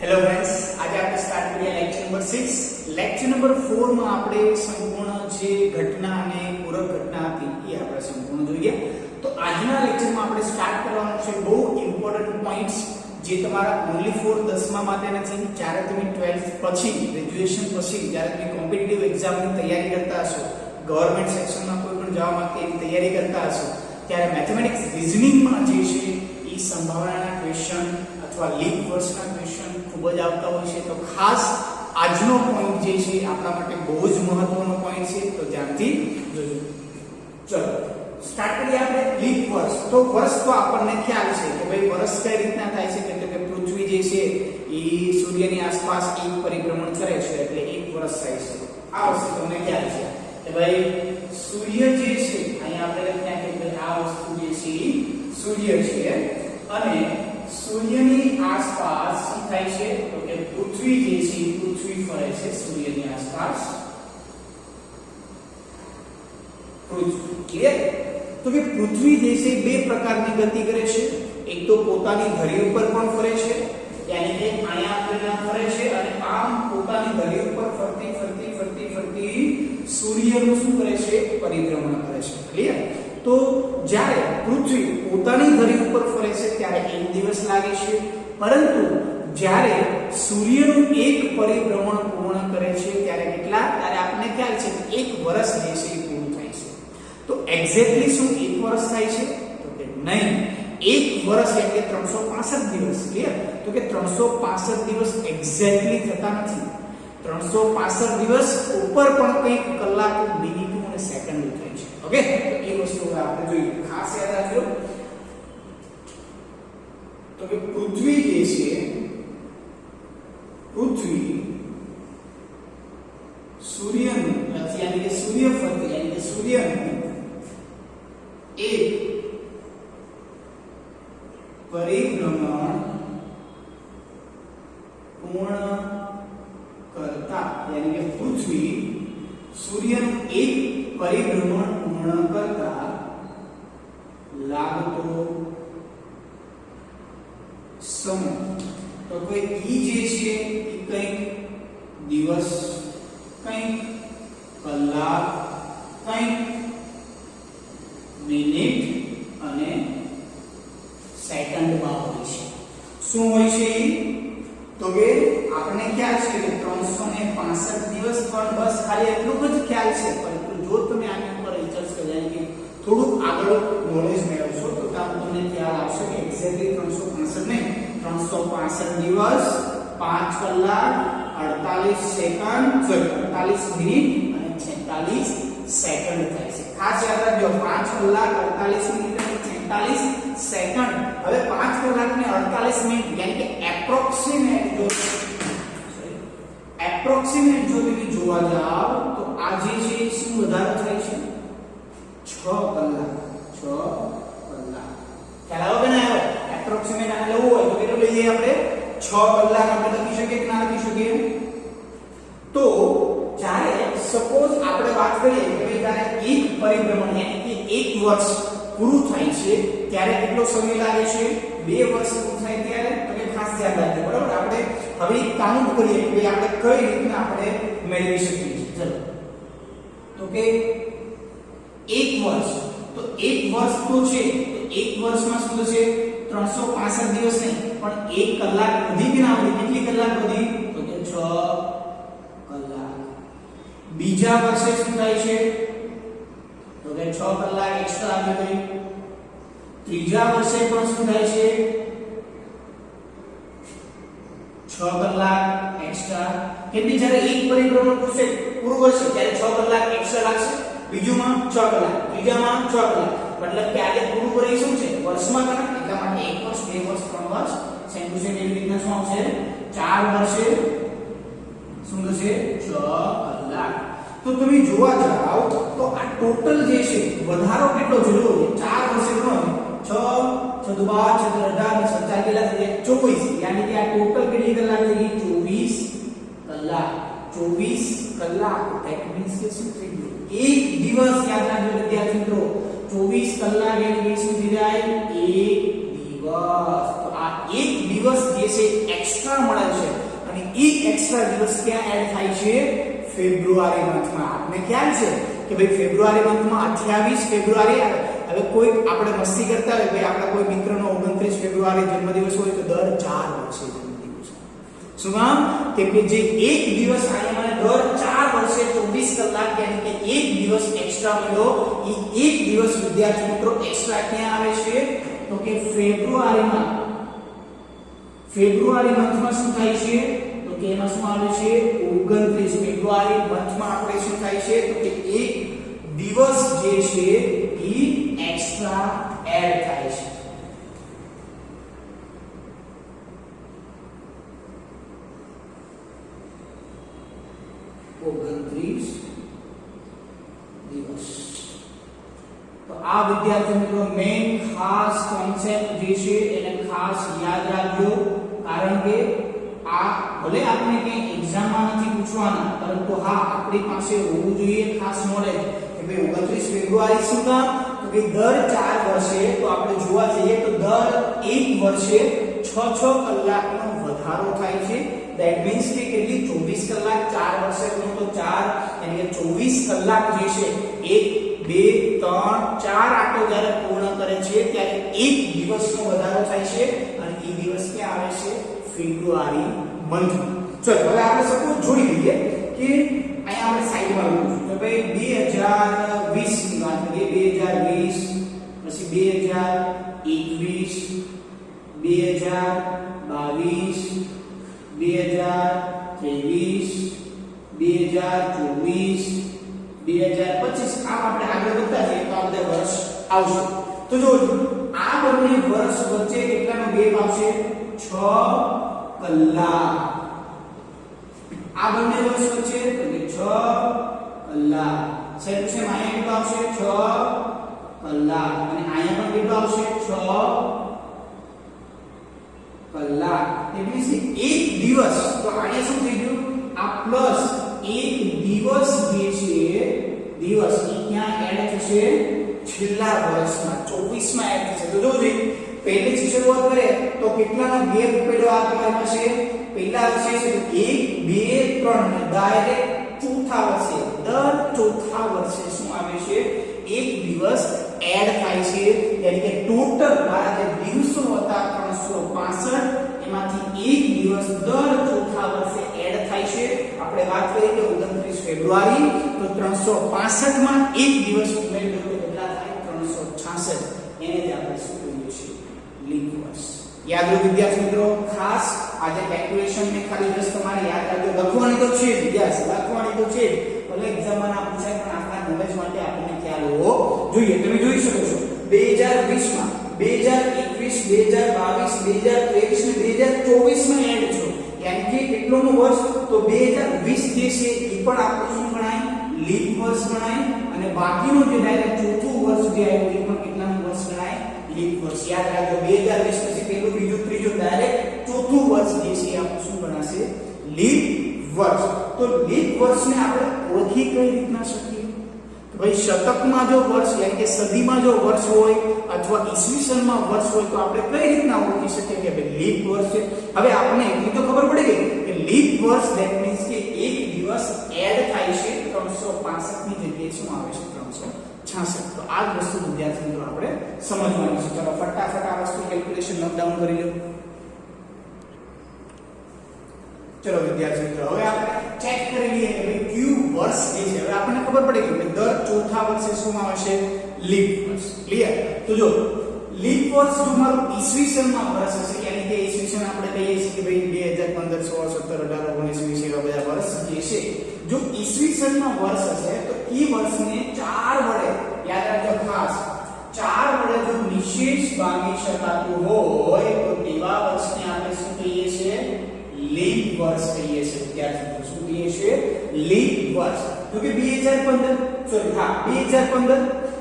Hello friends, આજે આપણે start કરીએ લેક્ચર નંબર 6. લેક્ચર નંબર 4 માં આપણે સંપૂર્ણ જે ઘટના અને પૂરક ઘટના હતી એ આપણે સંપૂર્ણ જોઈએ. તો આજના લેક્ચરમાં આપણે સ્ટાર્ટ કરવાનું છે બહુ ઇમ્પોર્ટન્ટ પોઈન્ટ્સ જે તમારા ઓન્લી ફોર 10મા માટે નથી. જ્યારે તમે 12th પછી ગ્રેજ્યુએશન પછી જ્યારે તમે કોમ્પિટિટિવ એક્ઝામની તૈયારી કરતા હશો, ગવર્નમેન્ટ સેક્શનમાં કોઈ પણ જવા માટે એની તૈયારી કરતા હશો, ત્યારે મેથેમેટિક્સ રીઝનિંગમાં જે છે એ સંભાવનાના ક્વેશ્ચન અથવા લીપ વર્ષના ક્વેશ્ચન ખૂબ જ આવતા હોય છે. તો ખાસ આજનો પોઈન્ટ જે છે આપણા માટે બહુ જ મહત્વનો પોઈન્ટ છે, તો ધ્યાનથી જોજો. ચલો સ્ટાર્ટ કરીએ આપણે લીપ વર્ષ. તો વર્ષ તો આપણને ખ્યાલ છે કે ભાઈ વર્ષ કઈ રીતના થાય છે કે પૃથ્વી જે છે એ સૂર્યની આસપાસ એક પરિભ્રમણ કરે છે એટલે એક વર્ષ થાય છે. આ વસ્તુ તમને ખ્યાલ છે કે ભાઈ સૂર્ય જે છે અહીંયા આપણે લખ્યા કે ભાઈ આ વસ્તુ જે છે સૂર્ય છે અને સૂર્યની આસપાસ શું થાય છે તો કે પૃથ્વી જે છે પૃથ્વી ફરે છે સૂર્યની આસપાસ. પૃથ્વી ક્લિયર? તો કે પૃથ્વી જે છે બે પ્રકારની ગતિ કરે છે. એક તો પોતાની ધરી ઉપર પણ ફરે છે, યાની કે અહીંયા આપણે ફરે છે અને આમ પોતાની ધરી ઉપર ફરતી ફરતી ફરતી ફરતી સૂર્યનું શું કરે છે પરિભ્રમણ કરે છે. ક્લિયર? તો જ્યારે પૃથ્વી પોતાની ધરી ઉપર ફરે છે ત્યારે એક દિવસ લાગે છે, પરંતુ જ્યારે સૂર્યનું એક પરિભ્રમણ પૂર્ણ કરે છે ત્યારે કેટલા? ત્યારે આપણને ખ્યાલ છે કે એક વર્ષ જે છે એ પૂરું થાય છે. તો એક્ઝેક્ટલી શું એક વર્ષ થાય છે? તો કે નહીં, એક વર્ષ એટલે 365 દિવસ. ક્લિયર? તો કે 365 દિવસ એક્ઝેક્ટલી થતા નથી. 365 દિવસ ઉપર પણ કંઈક કલાકો, મિનિટો અને સેકન્ડો થાય છે. ઓકે, તો એ વસ્તુ આપણે જોઈએ, ખાસ યાદ રાખજો. તો કે પૃથ્વી જે છે પૃથ્વી સૂર્યનું યાની કે સૂર્ય ફરતી યાની કે સૂર્યનું એક પરિભ્રમણ પૂર્ણ કરતા યાની કે પૃથ્વી સૂર્યનું એક પરિભ્રમણ પૂર્ણ કરતા લાગતો સમય તો કોઈ ઈ જે છે એ કંઈક દિવસ, કંઈક કલાક, કંઈક મિનિટ અને સેકન્ડમાં હોય છે. શું હોય છે? તો કે આપણને ખ્યાલ છે કે 365 દિવસ પણ બસ ખાલી એટલું જ ખ્યાલ છે, પરંતુ જો તમે આની ઉપર રિસર્ચ કરી કે થોડુંક આગળ નોલેજ મેળવશો તો તમને ખ્યાલ આવશે કે એક્ઝેક્ટલી 365 નહીં, 365 દિવસ 5 કલાક 48 સેકન્ડ 48 મિનિટ અને 46 સેકન્ડ થાય છે. ખાસ યાદ રાખજો, 5 કલાક 48 મિનિટ અને 46 સેકન્ડ. હવે 5 કલાક ને 48 મિનિટ યાની કે એપ્રોક્સિમેટ જો તમે જોવા જાવ તો આ જે છે શું વધારો થાય છે? 6 કલાક. ખ્યાલ આવ્યો કે ના આવ્યો? એપ્રોક્સિમેટ આને લેવું હોય તો કેટલું લઈએ આપણે? 6 કલાક આપણે લખી શકીએ કે ના લખી શકીએ? તો જ્યારે સપોઝ આપણે વાત કરીએ કે ભાઈ જ્યારે એક પરિભ્રમણ યાની કે એક વર્ષ પૂરું થાય છે ત્યારે કેટલો સમય લાગે છે? 2 વર્ષ પૂરું થાય ત્યારે? તો કે ખાસ ધ્યાન રાખજો, બરાબર? આપણે હવે કાઉન્ટ કરીએ કે ભાઈ આપણે કઈ રીતના આપણે મેળવી શકીએ છીએ. ચલો, તો કે એક વર્ષ, તો એક વર્ષ તો છે, તો એક વર્ષમાં શું થશે? 365 દિવસ નહીં પણ 1 કલાક વધી કે ના વધી? કેટલી કલાક વધી? તો કે 6 કલાક. બીજા વર્ષે શું થાય છે? તો કે 6 કલાક એક્સ્ટ્રા આવી ગઈ. ત્રીજા વર્ષે પણ શું થાય છે? 6 કલાક એક્સ્ટ્રા. કેટલી? જ્યારે એક પરિભ્રમણ પૂરું કરશે ત્યારે 6 કલાક એક્સ્ટ્રા લાગશે. બીજુંમાં 6 કલાક, ત્રીજામાં 6 કલાક. મતલબ કે આજે પૂરું કરી શું છે? વર્ષમાં ગણત. એટલા માટે 1 વર્ષ, 2 વર્ષ, 3 વર્ષ, સેમ ટુ સેમ એવી રીતના શું આવશે? 4 વર્ષે શું થશે? 6 કલાક. તો તમે જોવા જાવ તો આ ટોટલ જે છે વધારો કેટલો જરૂર છે? 4 વર્ષે ગણો, 6 × 12 × 18 અને 17 કેટલા થઈ જાય? 24. યાની કે આ ટોટલ કેટલી કલાક થઈ ગઈ? 24 કલાક. 24 કલાક ધેટ મીન્સ કે શું થઈ ગયું? એક દિવસ. યાદ રાખજો વિદ્યાર્થી મિત્રો, 24 કલાક એટલે શું થઈ જાય? એક દિવસ. તો આ એક દિવસ જે છે એક્સ્ટ્રા મળે છે અને એ એક્સ્ટ્રા દિવસ ક્યાં એડ થાય છે ફેબ્રુઆરી મંથમાં આપને ખ્યાલ છે કે ભાઈ ફેબ્રુઆરી મંથમાં 28 ફેબ્રુઆરી આવે હવે કોઈ આપણે મસ્તી કરતા હોય ભાઈ આપણા કોઈ મિત્રનો 29 ફેબ્રુઆરી જન્મદિવસ હોય તો દર 4 વર્ષે જન્મદિવસ શું કામ કે જે એક દિવસ અહીંયા મને દર 4 વર્ષે 24 કલાક યાની કે એક દિવસ એક્સ્ટ્રા મળ્યો એ એક દિવસ વિદ્યાર્થી મિત્રો એક્સ્ટ્રા ક્યાં આવે છે તો કે ફેબ્રુઆરી મંથમાં શું થાય છે તો કે એમાં શું આવે છે 29 ફેબ્રુઆરી મંથમાં આપણે શું થાય છે તો કે એક દિવસ જે છે એ એક્સ્ટ્રા એડ થાય છે દિવસ તો આ વિદ્યાર્થી મિત્રો મેઇન ખાસ કોન્સેપ્ટ જે છે એને ખાસ યાદ રાખજો કારણ કે આ ભલે આપણે કે એક્ઝામમાં નથી પૂછવાના પરંતુ હા આપણી પાસે હોવું જોઈએ ખાસ નોલેજ કે ભાઈ 29 ફેબ્રુઆરી શું કામ તો કે દર 4 વર્ષે તો આપણે જોવા જઈએ તો દર 1 વર્ષે 6 કલાકનો વધારો થાય છે ધેટ મીન્સ કે કેટલી 24 કલાક 4 વર્ષે ગણો તો 4 એટલે 24 કલાક જે છે 1 2 3 4 આટો જ્યારે પૂર્ણ કરે છે ત્યારે એક દિવસનો વધારો થાય છે અને એ દિવસ ક્યાં આવે છે ફેબ્રુઆરી મંથ ચલો હવે આપણે સપોઝ જોઈ લઈએ કે અહીંયા આપણે સાઈડમાં લખું તો ભાઈ 2020 ની વાત કરીએ 2020 પછી 2021 2022 2023 2024 2025 આમ આપણે આગળ વધતા જઈએ તો આ બધા વર્ષ આવશે તો જો આ બંને વર્ષ વચ્ચે કેટલાનો ગેપ આવશે 6 કલાક આ બંને વર્ષ વચ્ચે તો કે 6 કલાક સેમ સેમ અહીંયા કેટલો આવશે 6 કલાક અને અહીંયા પણ કેટલો આવશે 6 કલાક એટલે કે એક દિવસ તો અહીંયા શું થઈ ગયું આ પ્લસ એક દિવસ જે છે દિવસ એ ક્યાં એડ થશે છેલ્લા વર્ષમાં 24 માં એડ થશે તો જોજો પહેલેથી શરૂઆત કરે તો કેટલાનો ગેપ પડ્યો આ તમારી પાસે પહેલા વર્ષે છે તો 1 2 3 ને ડાયરેક્ટ ચોથા વર્ષે દર ચોથા વર્ષે શું આવે છે એક દિવસ એડ થાય છે એટલે કે ટોટલ મારા જે દિવસો હતા 365 એમાંથી એક દિવસ દર ચોથા વર્ષે એડ થાય છે આપણે વાત કરી કે 29 ફેબ્રુઆરી તો 365 માં એક દિવસ ઉમેર્યો તો કેટલા થાય 366 એને જ આપણે શું કહીએ છીએ લીપ વર્ષ યાદ રાખો વિદ્યાર્થી મિત્રો ખાસ આજે કેલ્ક્યુલેશન ને ખાલી જસ્ટ તમારે યાદ રાખજો લખવાની તો છે વિદ્યાર્થી લખવાની તો છે ભલે એક્ઝામમાં ના પૂછાય પણ આપણા નોલેજ માટે આપણને ખ્યાલ હોવો જોઈએ તમે જોઈ શકો છો 2020 માં 2021 2022 2023 ને 2024 માં એડ છો યાની કે કેટલોનું વર્ષ તો 2020 જે છે એ પણ આપણું શું ગણાય લીપ વર્ષ ગણાય અને બાકીનું જે ડાયરેક્ટ ચોથું વર્ષ જે આવ્યું એ પણ કેટલાનું વર્ષ ગણાય લીપ વર્ષ યાદ રાખજો 2020 પછી પહેલું બીજું ત્રીજું ડાયરેક્ટ ચોથું વર્ષ જે છે આપણું શું ગણાશે લીપ વર્ષ તો લીપ વર્ષને આપણે ઓળખી કઈ રીતના શકીએ ભાઈ શતકમાં જો વર્ષ એટલે કે સદીમાં જો વર્ષ હોય અથવા ઈસવીસનમાં વર્ષ હોય તો આપણે કઈ રીતના ઓળખી શકીએ કે ભાઈ લીપ વર્ષ છે હવે આપણને એટલી તો ખબર પડી ગઈ કે લીપ વર્ષ ધેટ મીન્સ કે એક દિવસ એડ થાય છે 365 ની જગ્યાએ શું આવે છે 366 તો આ જ વસ્તુ વિદ્યાર્થી મિત્રો આપણે સમજવાની છે ચલો ફટાફટ આ વસ્તુ કેલ્ક્યુલેશન નોટ ડાઉન કરી લો ચલો વિદ્યાર્થી મિત્રો હવે આપણે ચેક કરી લઈએ કે ભાઈ કયું વર્ષ જે છે હવે આપણને ખબર પડી ગઈ કે દર ચોથા વર્ષે શું આવશે લીપ વર્ષ ક્લિયર તો જો લીપ વર્ષ જો મારું ઈસવીસનમાં વર્ષ હશે યાની કે ઈસવીસન આપણે કહીએ છીએ કે ભાઈ 2015 16 17 18 19 20 એવા બધા વર્ષ જે છે જો ઈસવીસનમાં વર્ષ હશે તો એ વર્ષને 4 વડે યાદ રાખજો ખાસ 4 વડે જો નિશેષ ભાગી શકાતું હોય તો તેવા વર્ષને આપણે શું કહીએ છીએ લીપ વર્ષ કહીએ છીએ વિદ્યાર્થીઓ શું કહીએ છીએ લીપ વર્ષ તો કે 2015 સોરી હા 2015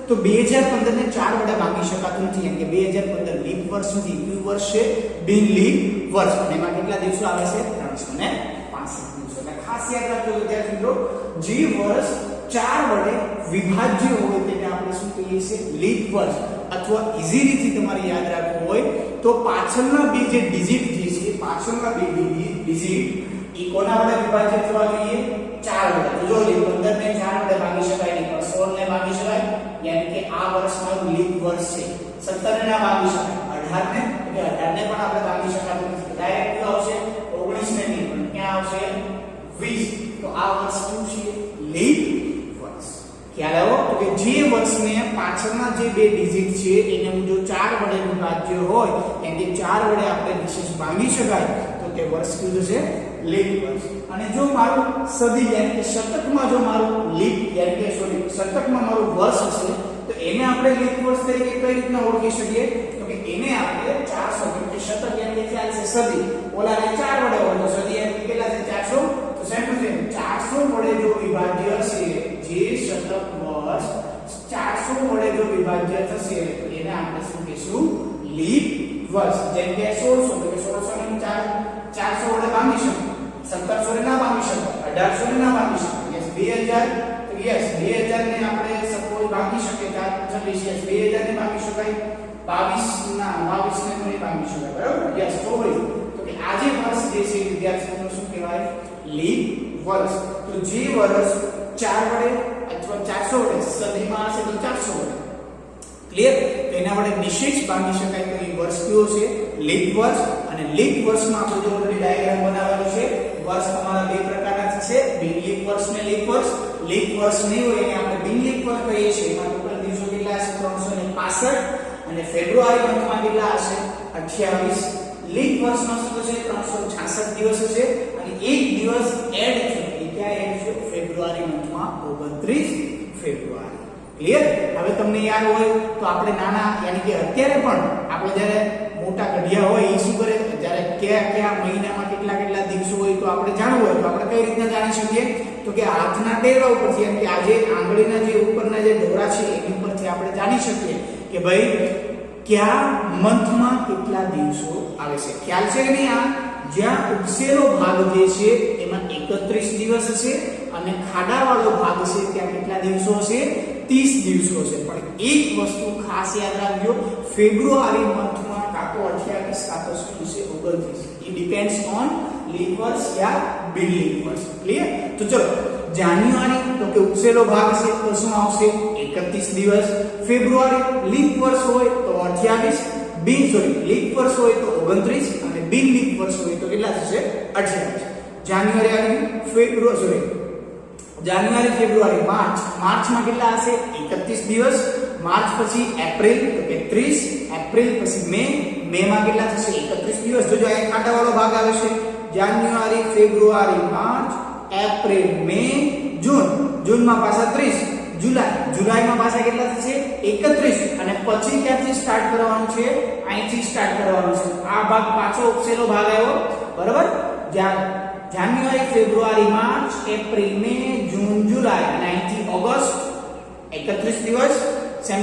તો 2015 ને 4 વડે ભાગી શકાતું નથી એટલે કે 2015 લીપ વર્ષ નથી કયું વર્ષ છે બિન લીપ વર્ષ અને એમાં કેટલા દિવસો આવે છે 365 દિવસો એટલે ખાસ યાદ રાખજો વિદ્યાર્થી મિત્રો જે વર્ષ 4 વડે વિભાજ્ય હોય તેને આપણે શું કહીએ છીએ લીપ વર્ષ અથવા ઈઝી રીતે તમારે યાદ રાખવું હોય તો તો પાછળના બે જે ડિજિટ જે છે પાછળના બે ડિજિટ ઈ કોના વડે વિભાજિત થવા જોઈએ 4 વડે. તો જો 15 ને 4 વડે ભાગી શકાય નહીં પણ 16 ને ભાગી શકાય, યાની કે આ વર્ષ મારું લીપ વર્ષ છે. 17 ને ના ભાગી શકાય, 18 ને એટલે 18 ને પણ આપણે ભાગી શકાતું નથી. ડાયરેક્ટ શું આવશે 19 ને નહીં પણ ક્યાં આવશે 20. તો આ વર્ષ શું છે લીપ વર્ષ. ખ્યાલ આવ્યો? તો કે જે વર્ષને પાછળના જે બે ડિજિટ છે એને હું જો 4 વડે વિભાજ્ય હોય એટલે 4 વડે આપણે નિશેષ ભાંગી શકાય તો તે વર્ષ કયું છે લીપ વર્ષ. અને જો મારું સદી યાની કે શતકમાં જો મારું લીપ યાની કે સોરી શતકમાં મારું વર્ષ હશે તો એને આપણે લીપ વર્ષ તરીકે કઈ રીતના ઓળખી શકીએ? તો કે એને આપણે 400 કે શતક યાની કે ખ્યાલ છે સદી, ઓલાને 4 વડે હોય તો સદી યાની કે કેટલા છે 400. તો સેમ ટુ સેમ 400 વડે જો વિભાજ્ય હશે જે શતક વર્ષ 400 વડે જો વિભાજ્ય થશે તો એને આપણે શું કહીશું લીપ વર્ષ. જેમ કે 1600 તો કે 1600 ને 400 વડે ભાગી શકો, 1700 ને ના ભાગી શકો, 1800 ને ના ભાગી શકો. યસ 2000 તો યસ 2000 ને આપણે સપોઝ ભાગી શકીએ 426 યસ 2000 ને ભાગી શકાય, 22 ના 22 ને નહીં ભાગી શકાય બરાબર. યસ 24 તો કે આ જે વર્ષ જે છે વિદ્યાર્થીઓનું શું કહેવાય લીપ વર્ષ. તો જે વર્ષ 4 વડે અથવા 400 વડે સદીમાં હશે તો 400 વડે ક્લિયર તો એના વડે નિશેષ ભાગી શકાય તો એ વર્ષ કયો છે લીપ વર્ષ. અને લીપ વર્ષમાં આપણે જો ઓલરેડી ડાયાગ્રામ બનાવેલો છે વર્ષ તમારા બે પ્રકારના છે બિન લીપ વર્ષ ને લીપ વર્ષ. લીપ વર્ષ નહીં હોય એને આપણે બિન લીપ વર્ષ કહીએ છીએ. એમાં ટોટલ દિવસો કેટલા હશે 365 અને ફેબ્રુઆરી મંથમાં કેટલા હશે 28. લીપ વર્ષનો શું છે 366 દિવસ છે અને એક દિવસ એડ છે એ ક્યાં એડ છે ફેબ્રુઆરી મંથમાં 29 ફેબ્રુઆરી. ક્લિયર? હવે તમને યાદ હોય તો આપણે નાના યાની કે અત્યારે પણ આપણે જ્યારે મોટા ઘડિયા હોય એ શું કરે જ્યારે કયા મહિનામાં કેટલા દિવસો હોય તો આપણે જાણવું હોય તો આપણે કઈ રીતના જાણી શકીએ? તો કે હાથના ટેરવા ઉપરથી એમ કે આજે આંગળીના જે ઉપરના જે દોરા છે એની ઉપરથી આપણે જાણી શકીએ કે ભાઈ કયા મંથમાં કેટલા દિવસો આવે છે. ખ્યાલ છે કે નહીં? આ જ્યાં ઉપસેલો ભાગ જે છે એમાં 31 દિવસ હશે અને ખાડાવાળો ભાગ છે ત્યાં કેટલા દિવસો હશે 30 દિવસો છે. પણ એક વસ્તુ ખાસ યાદ રાખજો ફેબ્રુઆરી મંથમાં કાં તો 28 કાં તો શું છે 29. it depends on લીપ વર્ષ યા બિન લીપ વર્ષ. ક્લિયર? તો ચલો જાન્યુઆરી તો કે ઉપસેલો ભાગ છે તો શું આવશે 31 દિવસ. ફેબ્રુઆરી લીપ વર્ષ હોય તો 28, લીપ વર્ષ હોય તો 29 અને બિન લીપ વર્ષ હોય તો કેટલા થશે 28. જાન્યુઆરી ફેબ્રુઆરી માર્ચમાં કેટલા હશે 31 દિવસ. માર્ચ પછી એપ્રિલ તો કે 30, એપ્રિલ પછી મે માં કેટલા થશે 31 દિવસ. જોજો આ ખાડાવાળો ભાગ આવે છે જાન્યુઆરી ફેબ્રુઆરી માર્ચ એપ્રિલ મે જૂનમાં પાછા 30, જુલાઈમાં પાછા કેટલા થશે 31 અને પછી ક્યાંથી સ્ટાર્ટ કરવાનું છે અહીંથી સ્ટાર્ટ કરવાનું છે. આ ભાગ પાછો ઉપસેલો ભાગ આવ્યો બરાબર. જાન્યુઆરી ફેબ્રુઆરી માર્ચ એપ્રિલ મે જૂન જુલાઈ અને અહીંથી ઓગસ્ટ 31 દિવસ. સેમ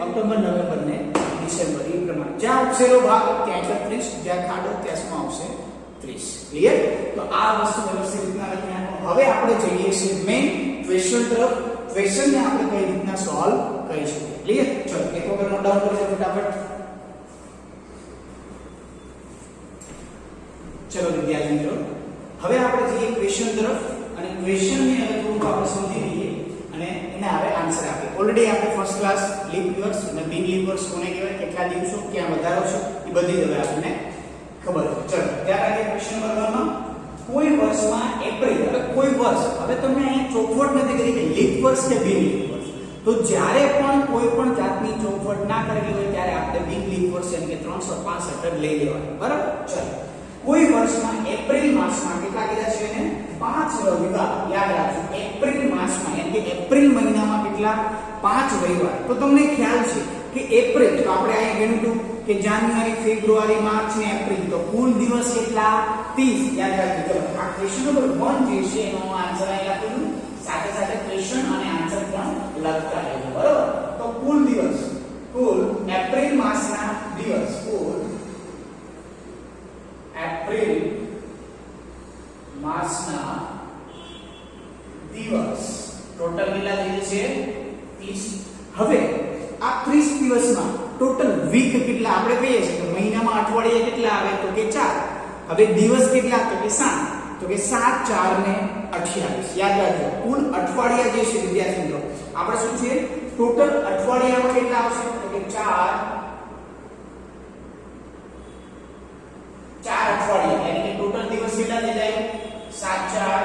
ઓક્ટોબર નવેમ્બર ને ડિસેમ્બર એ પ્રમાણે જ્યાં ઉપસેલો ભાગ ત્યાં 31, જ્યાં ખાડો ત્યાં શું આવશે 30. ક્લિયર? તો આ વસ્તુ વ્યવસ્થિત રીતના લખી નાખો. હવે આપણે જઈએ છીએ મેઇન ક્વેશ્ચન તરફ. ક્વેશ્ચન ને આપણે કઈ રીતના સોલ્વ કરી શકીએ. ક્લિયર? ચલો એક વખત નોટ ડાઉન કરી દો ફટાફટ. ચલો વિદ્યાર્થી મિત્રો હવે આપણે જઈએ ક્વેશ્ચન તરફ અને ક્વેશ્ચન ને હવે થોડુંક આપણે સમજી લઈએ અને એને હવે આન્સર આપીએ. ઓલરેડી આપણે ફર્સ્ટ ક્લાસ લીપ વર્ષ અને બિન લીપ વર્ષ કોને કહેવાય, કેટલા દિવસો, ક્યાં વધારો છે એ બધી હવે આપણને ખબર છે. ચલો ત્યાર પછી ક્વેશ્ચન નંબર 1 માં કોઈ વર્ષમાં એપ્રિલ હવે કોઈ વર્ષ હવે તમને અહીંયા ચોખવટ નથી કરી કે લીપ વર્ષ કે બિન લીપ વર્ષ. તો જ્યારે પણ કોઈ પણ જાતની ચોખવટ ના કરેલી હોય ત્યારે આપણે બિન લીપ વર્ષ એટલે કે 365 લઈ લેવાનું બરાબર. ચલો કોઈ વર્ષમાં એપ્રિલ માસમાં કેટલા કીધા છે એને 5 રવિવાર. યાદ રાખજો એપ્રિલ માસમાં એટલે કે એપ્રિલ મહિનામાં કેટલા 5 રવિવાર. તો તમને ખ્યાલ છે કે એપ્રિલ તો આપણે અહીં ગણ્યું કે જાન્યુઆરી ફેબ્રુઆરી માર્ચ ને એપ્રિલ તો કુલ દિવસ કેટલા 30. યાદ રાખજો. ચલો આ ક્વેશ્ચન નંબર 1 જે છે એનો આન્સર અહીં લખેલું સાથે સાથે ક્વેશ્ચન અને આન્સર પણ લખતા રહેજો બરાબર. તો કુલ દિવસ કુલ એપ્રિલ માસના દિવસ કુલ એપ્રિલ માસના દિવસ ટોટલ કેટલા દિવસ છે 30. હવે આ 30 દિવસમાં ટોટલ વીક કેટલા આપણે કહીએ છીએ કે મહિનામાં અઠવાડિયા કેટલા આવે તો કે 4. હવે દિવસ કેટલા તો કે 7. તો કે 7 4 ને 28. યાદ રાખજો કુલ અઠવાડિયા જે છે વિદ્યાર્થી મિત્રો આપણે શું છે ટોટલ અઠવાડિયામાં કેટલા આવશે તો કે 4 અઠવાડિયા એટલે કે ટોટલ દિવસ કેટલા થઈ જાય 7 4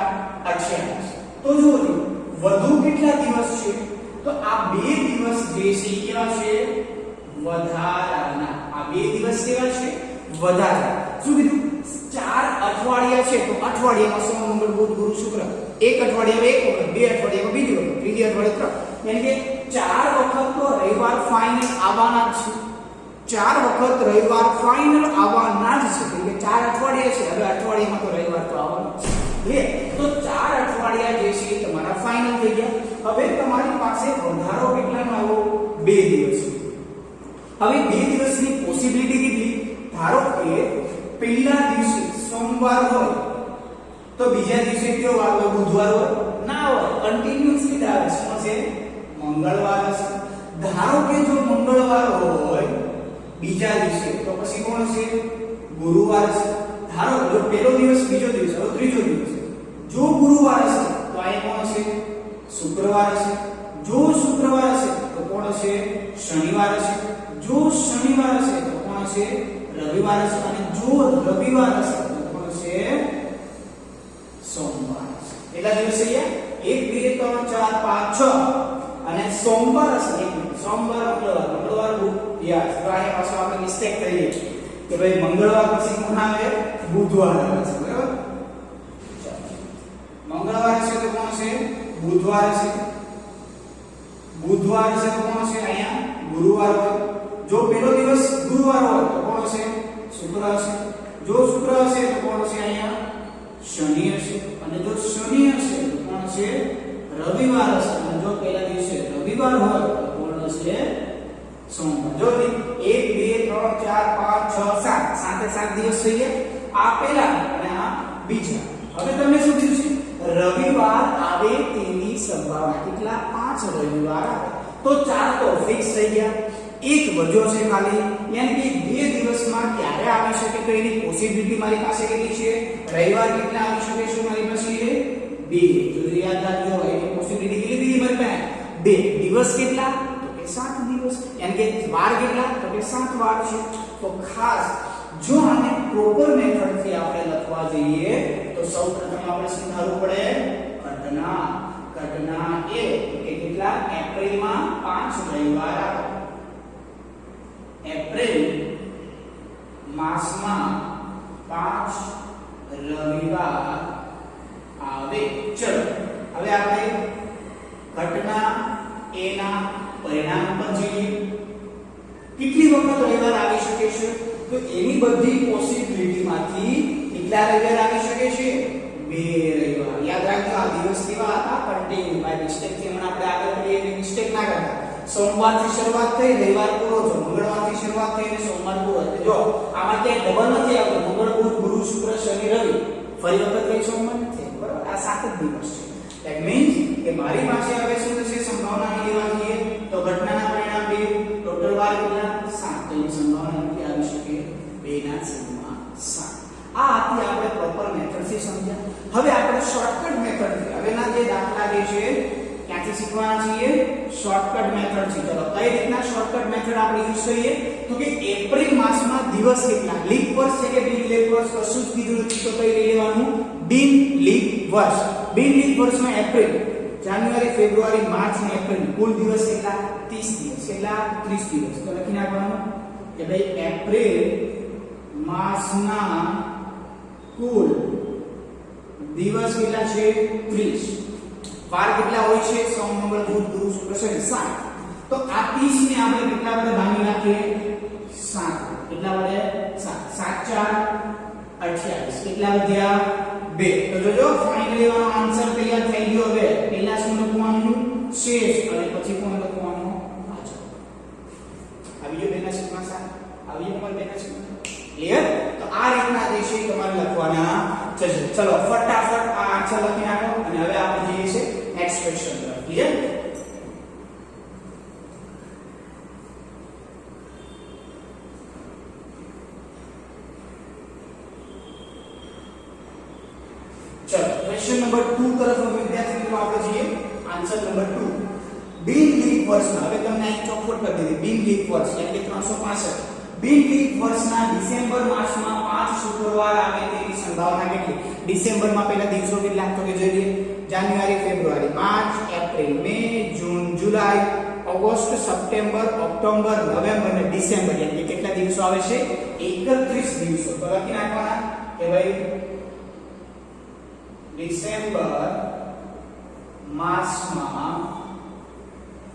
28. તો જુઓ વધુ કેટલા દિવસ છે તો આ બે દિવસ જે છે કેવા છે વધારાના. આ બે દિવસ કેવા છે વધારા. શું કીધું 4 અઠવાડિયા છે તો અઠવાડિયામાં સોમ મંગળ બુધ ગુરુ શુક્ર એક અઠવાડિયામાં એક વખત બે અઠવાડિયામાં બીજી વખત ત્રીજી અઠવાડિયે 3 એટલે કે 4 વખત તો રવિવાર ફાઇનલ આવવાના જ છે. 4 વખત રવિવાર ફાઇનલ આવવાના જ છે એટલે 4 અઠવાડિયા છે. હવે અઠવાડિયામાં તો રવિવાર તો આવવાનો છે તો 4 અઠવાડિયા જે છે તમારા ફાઇનલ થઈ ગયા. હવે તમારી પાસે વધારો કેટલાનો આવ્યો 2 દિવસ. હવે 2 દિવસની પોસિબિલિટી કેટલી ધારો કે પહેલા દિવસે સોમવાર હોય તો બીજા દિવસે કયો વાર હોય બુધવાર હોય ના હોય કન્ટિન્યુઅસલી આવે છે મંગળવાર હશે. ધારો કે જો મંગળવાર હોય બીજા દિવસે તો પછી કોણ હશે ગુરુવાર હશે. ધારો જો પહેલો દિવસ બીજો દિવસ હવે ત્રીજો દિવસ જો ગુરુવાર હશે તો આ કોણ હશે શુક્રવાર હશે. જો શુક્રવાર હશે તો કોણ હશે શનિવાર હશે. જો શનિવાર હશે તો કોણ હશે રવિવાર હશે. અને જો રવિવાર હશે તો કોણ હશે સોમવાર હશે. કેટલા દિવસ છે 1 2 3 4 5 6 અને સોમવાર હશે. સોમવાર મંગળવાર બુધ યસ. તો અહીંયા પાછો આપણે મિસ્ટેક કરીએ કે ભાઈ મંગળવાર પછી કોણ આવે બુધવાર આવે છે બરાબર. મંગળવાર હશે તો કોણ હશે બુધવાર હશે. બુધવાર હશે તો કોણ હશે અહીંયા ગુરુવાર હોય. જો પહેલો દિવસ ગુરુવાર હોય તો કોણ હશે શુક્ર હશે. જો શુક્ર હશે તો કોણ હશે અહીંયા શનિ હશે. અને જો શનિ હશે તો કોણ હશે રવિવાર હશે. અને જો પહેલા દિવસે રવિવાર હોય તો કોણ હશે સોમવાર. જો 1 2 3 4 5 6 7 સાતે 7 દિવસ થઈ ગયા. આ પહેલા અને આ બીજા. હવે તમે શું કીધું છે રવિવાર આવે તેની સંભાવના કેટલા 5 રવિવાર આવે તો 4 તો ફિક્સ થઈ ગયા. એક વધ્યો છે ખાલી યાની કે 2 દિવસમાં ક્યારે આવી શકે તો એની પોસિબિલિટી મારી પાસે કેટલી છે રવિવાર કેટલા આવી શકે છે મારી પાસે 2. જો યાદ રાખજો એની પોસિબિલિટી કેટલી મારી પાસે 2. દિવસ કેટલા તો કે 7 દિવસ યાની કે વાર કેટલા તો કે 7 વાર છે. તો ખાસ જો આને પ્રોપર મેથડ થી આપણે લખવા જઈએ તો સૌપ્રથમ આપણે શું ધારવું પડે ઘટના. ઘટના એ કે કેટલા એપ્રિલમાં 5 રવિવાર આવે. એપ્રિલ માસમાં 5 રવિવાર આવે. ચલો હવે આપણે ઘટના એના પરિણામ પર જઈએ. કેટલી વખત રવિવાર આવી શકે છે તો એની બધી પોસિબિલિટીમાંથી કેટલા રવિવાર આવી શકે છે 2 રવિવાર. યાદ રાખજો આ દિવસ કેવા હતા કન્ટિન્યુ. બાય મિસ્ટેક થી હમણાં આપણે આગળ કરીએ એની મિસ્ટેક ના કરતા. સોમવારથી શરૂઆત થઈ રવિવાર પૂરો થયો. મંગળવારથી શરૂઆત થઈ અને સોમવાર પૂરો થયો. જો આમાં ક્યાંય ડબલ નથી આવતો મંગળ બુધ ગુરુ શુક્ર શનિ રવિ ફરી વખત કઈ સોમવાર નથી બરાબર. આ 7 જ દિવસ છે. ધેટ મીન્સ કે મારી પાસે હવે શું થશે સંભાવનાની લેવા જઈએ તો ઘટનાના પરિણામ 2 ટોટલ વાર કેટલા 7. તો એની સંભાવના કેટલી આવી શકે 2 ના છેદમાં 7. આ હતી આપણે પ્રોપર મેથડ થી સમજ્યા. હવે આપણે શોર્ટકટ મેથડ થી હવેના જે દાખલા જે છે ક્યાંથી શીખવાના છીએ શોર્ટકટ મેથડ થી. ચલો કઈ રીતના શોર્ટકટ મેથડ આપણે યુઝ કરીએ તો કે એપ્રિલ માસમાં દિવસ કેટલા લીપ વર્ષ છે કે બિન લીપ વર્ષ કશું જ કીધું નથી તો કઈ લઈ લેવાનું બિન લીપ વર્ષ. બિન લીપ વર્ષમાં એપ્રિલ જાન્યુઆરી ફેબ્રુઆરી માર્ચ અને એપ્રિલ કુલ દિવસ કેટલા 30 દિવસ. કેટલા 30 દિવસ. તો લખી નાખવાનું કે ભાઈ એપ્રિલ માસના કુલ દિવસ કેટલા છે 30. વાર કેટલા હોય છે સોમ મંગળ બુધ ગુરુ શુક્ર શનિ 7. તો આ 30 ને આપણે કેટલા વડે ભાગી નાખીએ 7. કેટલા વડે 7 7 4 28. કેટલા વધ્યા 2. તો જોજો ફાઇનલી વાનો આન્સર તૈયાર થઈ ગયો. હવે પહેલા શું લખવાનું શેષ અને પછી કોણ લખવાનું પાછળ. આવી ગયો બેના શીખમાં 7 આવી ગયો તમારે બેના શીખમાં ક્લિયર. તો આ રીતના જે છે તમારે લખવાના છે. ચલો ફટાફટ આ આન્સર લખી નાખો અને હવે આપણે જઈએ છે નેક્સ્ટ ક્વેશ્ચન પર. ક્લિયર. ક્વેશ્ચન નંબર 2 તરફ વિદ્યાર્થી મિત્રો આપણે જઈએ. Answer number 2. બિન લીપ વર્ષના, હવે તમને અહીં ચોખવટ કરી દીધી, બિન લીપ વર્ષ એટલે કે 365. બિન લીપ વર્ષના ડિસેમ્બર માસમાં 5 શુક્રવાર આવે તેની સંભાવના કેટલી? ડિસેમ્બરમાં પહેલા દિવસો કેટલા તો કે જોઈએ. જાન્યુઆરી, ફેબ્રુઆરી, માર્ચ, એપ્રિલ, મે, જૂન, જુલાઈ, ઓગસ્ટ, સપ્ટેમ્બર, ઓક્ટોબર, નવેમ્બર અને ડિસેમ્બર એટલે કેટલા દિવસો આવે છે? 31 દિવસો. તો લખી નાખવાના કે ભાઈ ડિસેમ્બર માસમાં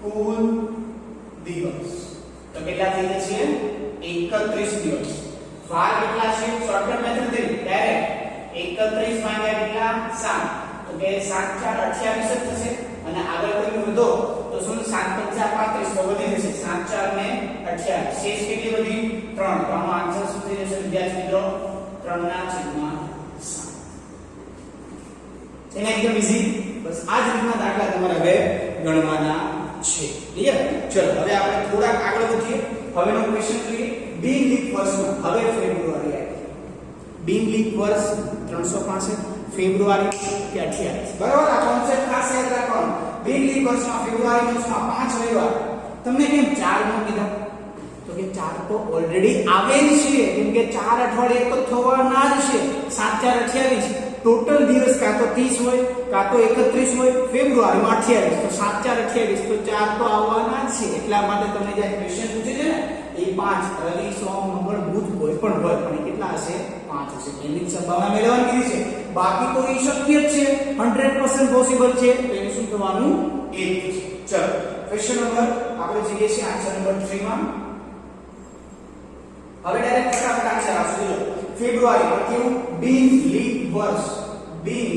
કુલ દિવસ તો કેટલા થઈ જશે? 31 દિવસ. વાર કેટલા છે? શોર્ટકટ મેથડ થી ડાયરેક્ટ 31 ભાગ્યા કેટલા? 7. તો કે 7 4 28 જ થશે અને આગળ કોઈ વધો તો શું 7 5 35 તો વધી જશે 7 4 ને 28. શેષ કેટલી વધી? 3. તો આનો આન્સર શું થઈ જશે વિદ્યાર્થી મિત્રો? 3/7. એને એકદમ ઈઝી. બસ આ જ રીતના દાખલા તમારે હવે ગણવાના છે. ક્લિયર? ચલો હવે આપણે થોડાક આગળ વધીએ. હવેનો ક્વેશ્ચન જોઈએ. બિન લીપ વર્ષમાં હવે ફેબ્રુઆરી આવી. બિન લીપ વર્ષ 365, ફેબ્રુઆરી કે 28. બરાબર? આ કોન્સેપ્ટ ખાસ યાદ રાખવાનો. બિન લીપ વર્ષમાં ફેબ્રુઆરી માસમાં 5 રવિવાર. તમને કેમ 4 નો કીધા? તો કે 4 તો ઓલરેડી આવે જ છે, કેમ કે 4 અઠવાડિયે તો થવાના જ છે. 7 4 28. ટોટલ દિવસ કાં તો 30 હોય કાં તો 31 હોય. ફેબ્રુઆરીમાં 28 તો 7 4 28 તો 4 તો આવવાના જ છે. એટલા માટે તમને જે ક્વેશ્ચન પૂછે છે ને એ 5 રવિ સોમ મંગળ બુધ કોઈ પણ હોય પણ કેટલા હશે? 5 હશે. એની સંભાવના મેળવવાની કીધી છે. બાકી તો એ શક્ય જ છે, 100% પોસિબલ છે. તો એને શું થવાનું? 1 છે. ચલો ક્વેશ્ચન નંબર આપણે જઈએ છીએ આન્સર નંબર 3 માં. હવે ડાયરેક્ટ ફટાફટ આન્સર આપશો. જો ફેબ્રુઆરી પર કેવું? બિન લીપ વર્ષ. બિન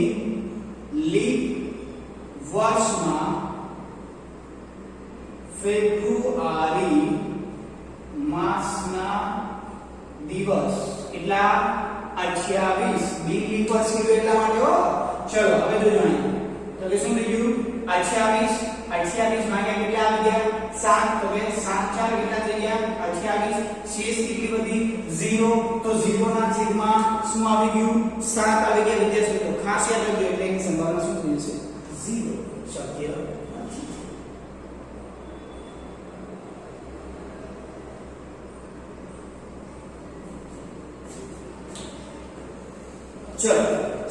લીપ વર્ષમાં ફેબ્રુઆરી માસના દિવસ કેટલા? 28. બિન લીપ વર્ષ કીધું એટલા માટે હો. ચલો હવે જોજો અહીં તો કે શું થઈ ગયું? 28 28 ભાગ્યા કેટલા આવી ગયા? 7. તો કે 7 4 કેટલા થઈ ગયા? 28. શેષ કેટલી વધી? 0. તો 0 ના છેદમાં શું આવી ગયું? 7 આવી ગયા વિદ્યાર્થી મિત્રો. ખાસ યાદ રાખજો એટલે એની સંભાવના શું થઈ જશે? 0. શક્ય નથી. ચલો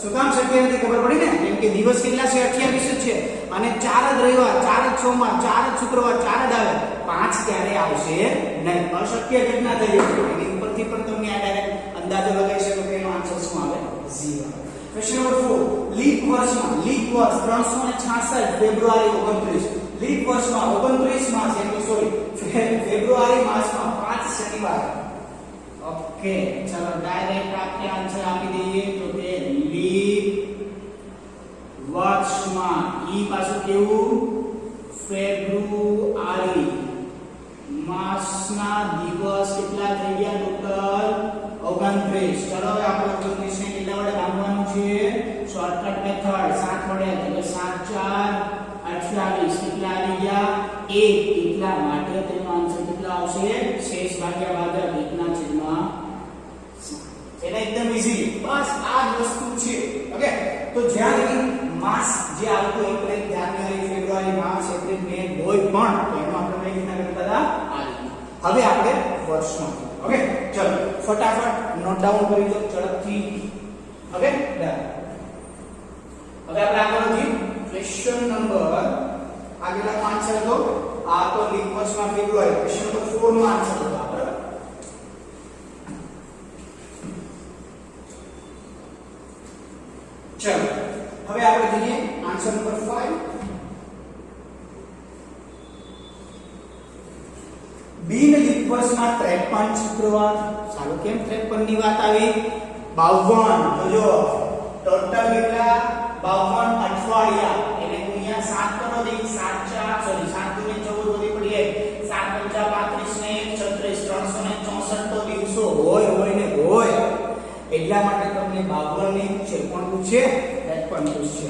શું કામ શક્ય નથી ખબર પડી ને? કેમ કે દિવસ કેટલા છે? 28 જ છે અને 4 જ રવિવાર, 4 જ સોમવાર, 4 જ શુક્રવાર, 4 જ આવે. 5 ક્યારે આવશે નહીં. અશક્ય ઘટના થઈ જશે. એની ઉપરથી પણ તમને આ ડાયરેક્ટ અંદાજો લગાવી શકો કે એનો આન્સર શું આવે? 0. Question number 4. લીપ વર્ષમાં, લીપ વર્ષ 366 ફેબ્રુઆરી 29. લીપ વર્ષમાં 29 માસ એટલે સોરી ફેબ્રુઆરી માસમાં 5 શનિવાર. ઓકે ચલો ડાયરેક્ટ આપણે આન્સર આપી દઈએ તો કે લીપ વર્ષમાં ઈ પાછું કેવું? ફેબ્રુઆરી માસના દિવસ કેટલા થઈ ગયા? ટોટલ 29. ચલો હવે આપણે 29 ને કેટલા વડે ભાગવાનું છે? શોર્ટકટ મેથડ 7 વડે. એટલે 7 4 28 કેટલા આવી ગયા? 1. એટલા માટે તેનો આન્સર કેટલા આવશે? શેષ ભાગ્યા ભાજક 1 ના છેદમાં 7. એને એકદમ ઈઝી. બસ આ જ વસ્તુ છે. ઓકે તો જ્યારે માસ જે આવતો એપ્રિલ, જાન્યુઆરી, ફેબ્રુઆરી, માર્ચ, એપ્રિલ, મે હોય પણ તો એનો આપણે કઈ રીતના કરતા હતા? આ રીતના. હવે આપણે વર્ષમાં. ઓકે ચલો ફટાફટ નોટ ડાઉન કરી દો ઝડપથી. Okay done. હવે આપણે આગળ વધીએ. ક્વેશ્ચન નંબર આગળનો આન્સર હતો આ તો લીપ વર્ષમાં ફેબ્રુઆરી. ક્વેશ્ચન નંબર 4 નો આન્સર હતો બરાબર. ચલો હવે આપણે જોઈએ આન્સર નંબર 5. બિન લીપ વર્ષમાં 53 શુક્રવાર. સારું કેમ 53 ની વાત આવી? 52. જો ટોટલ કેટલા? 52 અઠવાડિયા. એટલે ગુણ્યા 7 કરો દે. 7 4 સોરી 7 ને 14 વધી પડી 7 5 35 ને 36 364 તો દિવસો હોય ને હોય. એટલા માટે તમને 52 ને છે કોણ પૂછે? 53 પૂછે.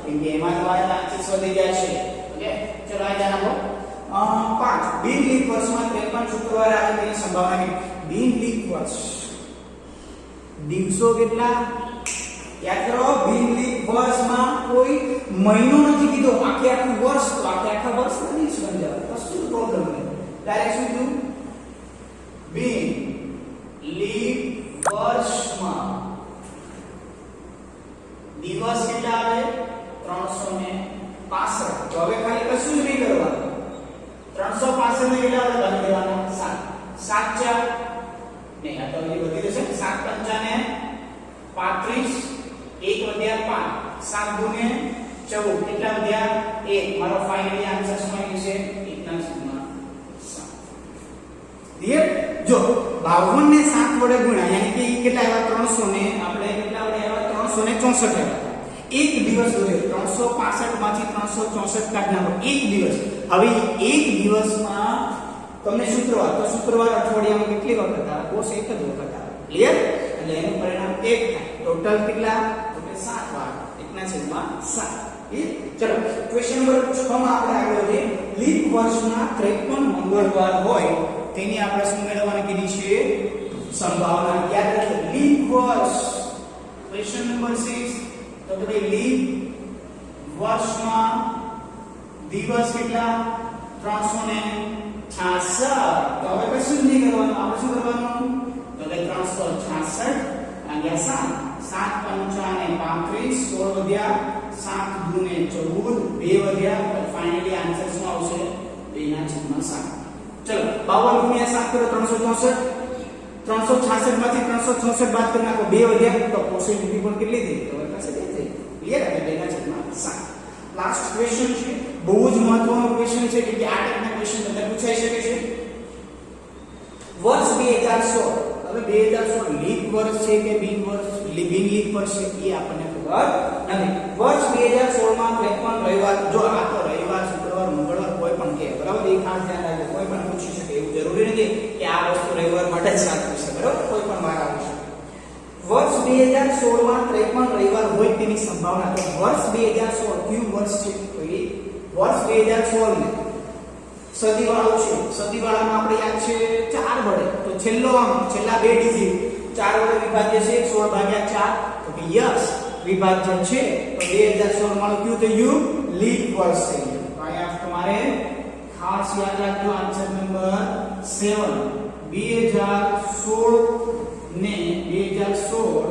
કેમ કે એમાં તમારા ચાન્સીસ વધી જાય છે. ઓકે ચલો આ ધ્યાન આપો. 5. બિન લીપ વર્ષમાં 53 શુક્રવાર આવે તેની સંભાવના કેટલી? બિન લીપ વર્ષ દિવસો કેટલા? યાદ કરો બિન લીપ વર્ષમાં કોઈ મહિનો નથી કીધો, આખે આખું વર્ષ, તો આખા વર્ષ નથી સમજાવ, કશું પ્રોબ્લેમ નહીં. ડાયરેક્ટ શું કીધું? બિન લીપ વર્ષમાં દિવસ કેટલા આવે? 365. તો હવે ખાલી કશું જ નહીં કરવાનું, 365 ને કેટલા વડે ભાગી દેવાના? 7. 7 4 નહીં, આ તો એ વધી જશે. 7 5 ને 35, 1 વધ્યા 5, 7 દુને 14, કેટલા વધ્યા? 1. મારો ફાઇનલી આન્સર શું આવી છે? 1/7. ક્લિયર? જો 52 ને 7 વડે ગુણ્યા, યાની કે ઈ કેટલા આવ્યા? 300 ને આપણે કેટલા વડે આવ્યા? 364 આવ્યા. એક દિવસ વધ્યો, 365 માંથી 364 કાઢી નાખો, એક દિવસ. હવે એક દિવસમાં તમને શુક્રવાર, તો શુક્રવાર અઠવાડિયામાં કેટલી વખત આવે? બસ એક જ વખત આવે. ક્લિયર? એટલે એનું પરિણામ 1 થાય. ટોટલ કેટલા? તો કે 7 વાર, 1/7. ચલો ક્વેશ્ચન નંબર 6 માં આપણે આગળ વધીએ. લીપ વર્ષમાં 53 મંગળવાર હોય તેની આપણે શું મેળવવાની કીધી છે? સંભાવના. યાદ રાખો લીપ વર્ષ. ક્વેશ્ચન નંબર 6, તો કે લીપ વર્ષમાં દિવસ કેટલા? 366. તો હવે કશું જ નહીં કરવાનું, આપણે શું કરવાનું? તો કે 366 ભાગ્યા 7. 7 5 ને 35, 16 વધ્યા, 7 દુને 14, 2 વધ્યા, તો ફાઇનલી આન્સર શું આવશે? 2/7. ચલો 52 ગુણ્યા 7 કરો 364. 366 માંથી 364 બાદ કરી નાખો, 2 વધ્યા, તો પોસિબિલિટી પણ કેટલી થઈ? તો પાસે 2 થઈ. ક્લિયર? એટલે 2/7. લાસ્ટ ક્વેશ્ચન છે, બહુ જ મહત્વનો ક્વેશ્ચન છે કે આ ટાઈપના ક્વેશ્ચન તમને પૂછાઈ શકે છે. વર્ષ 2016, હવે 2016 લીપ વર્ષ છે કે બિન લીપ વર્ષ છે એ આપણને ખબર નથી. વર્ષ 2016 માં 53 રવિવાર, જો આ તો રવિવાર, શુક્રવાર, મંગળવાર કોઈ પણ કે, બરાબર? એ ખાસ ધ્યાન રાખજો, કોઈ પણ પૂછી શકે એવું જરૂરી નથી કે આ વસ્તુ રવિવાર માટે જ સાચું છે, બરાબર? કોઈ પણ વાર આવી શકે. વર્ષ 2016 માં 53 રવિવાર હોય તેની સંભાવના. તો વર્ષ 2016 કયું વર્ષ છે? તો એ વર્ષ 2016 ને સદીવાળો છે. સદીવાળામાં આપણે યાદ છે 4 વડે, તો છેલ્લા 2 ડિજિટ 4 વડે વિભાજ્ય છે. 16 ભાગ્યા 4, તો કે યસ વિભાજ્ય છે. તો 2016 માં કયું થયું? લીપ વર્ષ થઈ ગયું. તો અહીંયા તમારે ખાસ યાદ રાખજો આન્સર નંબર 7. 2016 ને 2016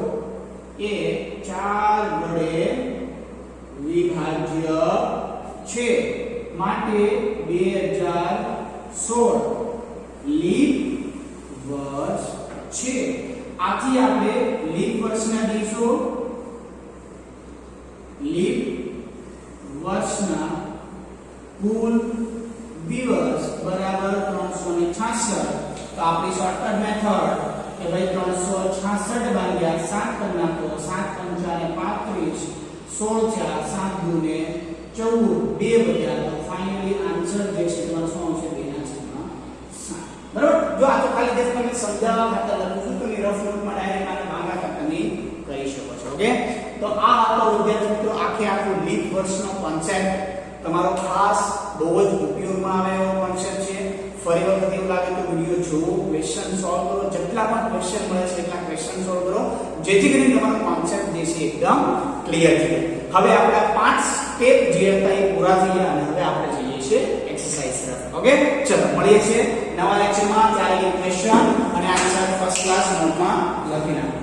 એ 4 વડે વિભાજ્ય છે, માટે 2016 લીપ વર્ષ છે. આથી આપણે લીપ વર્ષના દિવસો, લીપ વર્ષના કુલ દિવસ બરાબર 366. તો આપણી શોર્ટકટ મેથડ કે ભાઈ 366 ભાગ્યા 7 કરી નાખો, 7 5 ને 35, 16 4, 7 દુને 14, 2 વધ્યા, તો ફાઇનલી આન્સર જે છે તમારો શું આવશે? 2/7. બરાબર? જો આ તો ખાલી જસ્ટ તમે સમજાવવા ખાતર લખું છું, તમે રફ નોટમાં ડાયરેક્ટ આને ભાગા ખાતર નહીં કરી શકો છો. ઓકે? તો આ હતો વિદ્યાર્થી મિત્રો આખું લીપ વર્ષનો કોન્સેપ્ટ. તમારો ખાસ બહુ જ ઉપયોગમાં આવે એવો કોન્સેપ્ટ છે. ફરી વખત એવું લાગે તો વિડિયો જોવો, ક્વેશ્ચન સોલ્વ કરો, જેટલા પણ ક્વેશ્ચન મળે છે એટલા ક્વેશ્ચન સોલ્વ કરો, જેથી કરીને તમારો કોન્સેપ્ટ જે છે એકદમ ક્લિયર થાય. હવે આપણે 5 સ્ટેપ જે હતા એ પૂરા થઈ ગયા અને હવે આપણે જઈએ છીએ એક્સરસાઇઝ તરફ. ઓકે? ચલો મળીએ છીએ નવા લેક્ચરમાં. ત્યારે ક્વેશ્ચન અને આન્સર ફર્સ્ટ ક્લાસ નોટમાં લખી નાખો.